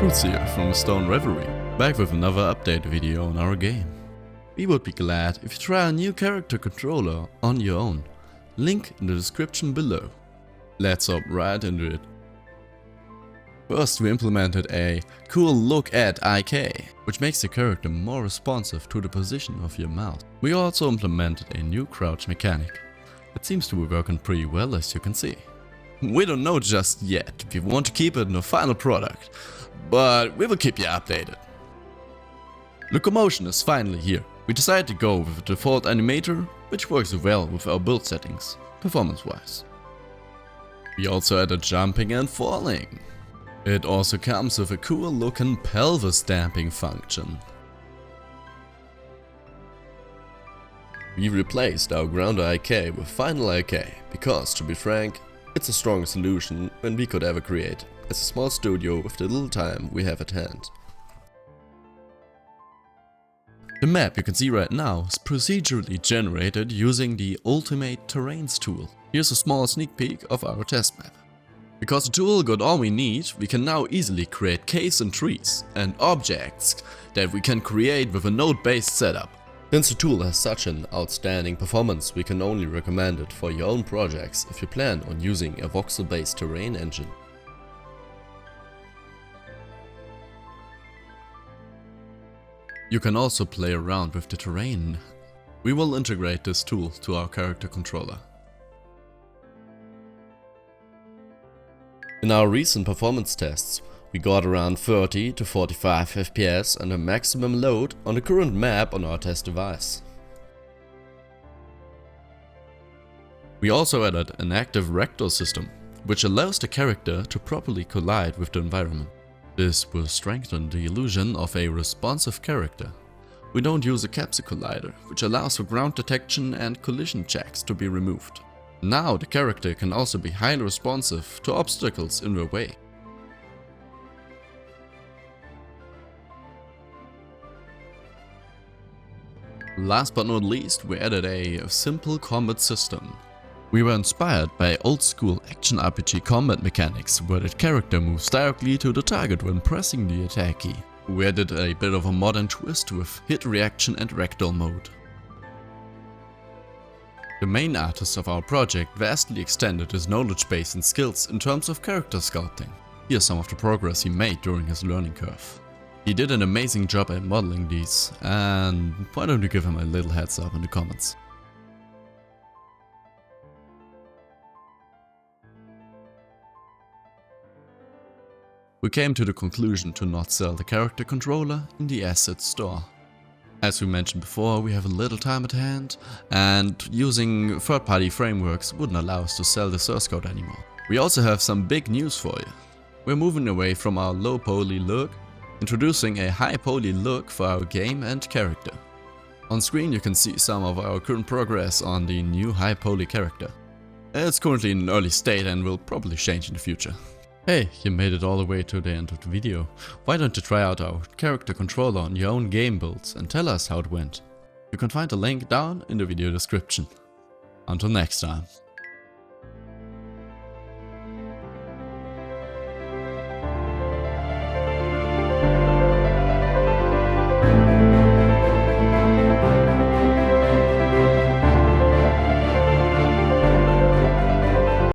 Fruits here from Stone Reverie, back with another update video on our game. We would be glad if you try a new character controller on your own. Link in the description below. Let's hop right into it. First, we implemented a cool look at IK, which makes the character more responsive to the position of your mouse. We also implemented a new crouch mechanic. It seems to be working pretty well, as you can see. We don't know just yet if we want to keep it in the final product, but we will keep you updated. Locomotion is finally here. We decided to go with a default animator, which works well with our build settings, performance-wise. We also added jumping and falling. It also comes with a cool looking pelvis damping function. We replaced our grounder IK with final IK because, to be frank, it's the strongest solution when we could ever create, as a small studio with the little time we have at hand. The map you can see right now is procedurally generated using the Ultimate Terrains tool. Here's a small sneak peek of our test map. Because the tool got all we need, we can now easily create caves and trees and objects that we can create with a node-based setup. Since the tool has such an outstanding performance, we can only recommend it for your own projects if you plan on using a voxel-based terrain engine. You can also play around with the terrain. We will integrate this tool to our character controller. In our recent performance tests, we got around 30 to 45 FPS and a maximum load on the current map on our test device. We also added an active rectal system, which allows the character to properly collide with the environment. This will strengthen the illusion of a responsive character. We don't use a capsule collider, which allows for ground detection and collision checks to be removed. Now the character can also be highly responsive to obstacles in their way. Last but not least, we added a simple combat system. We were inspired by old school action RPG combat mechanics where the character moves directly to the target when pressing the attack key. We added a bit of a modern twist with hit reaction and ragdoll mode. The main artist of our project vastly extended his knowledge base and skills in terms of character sculpting. Here's some of the progress he made during his learning curve. He did an amazing job at modeling these, and why don't you give him a little heads up in the comments. We came to the conclusion to not sell the character controller in the asset store. As we mentioned before, we have a little time at hand, and using third-party frameworks wouldn't allow us to sell the source code anymore. We also have some big news for you. We're moving away from our low poly look, introducing a high poly look for our game and character. On screen you can see some of our current progress on the new high poly character. It's currently in an early state and will probably change in the future. Hey, you made it all the way to the end of the video. Why don't you try out our character controller on your own game builds and tell us how it went? You can find the link down in the video description. Until next time.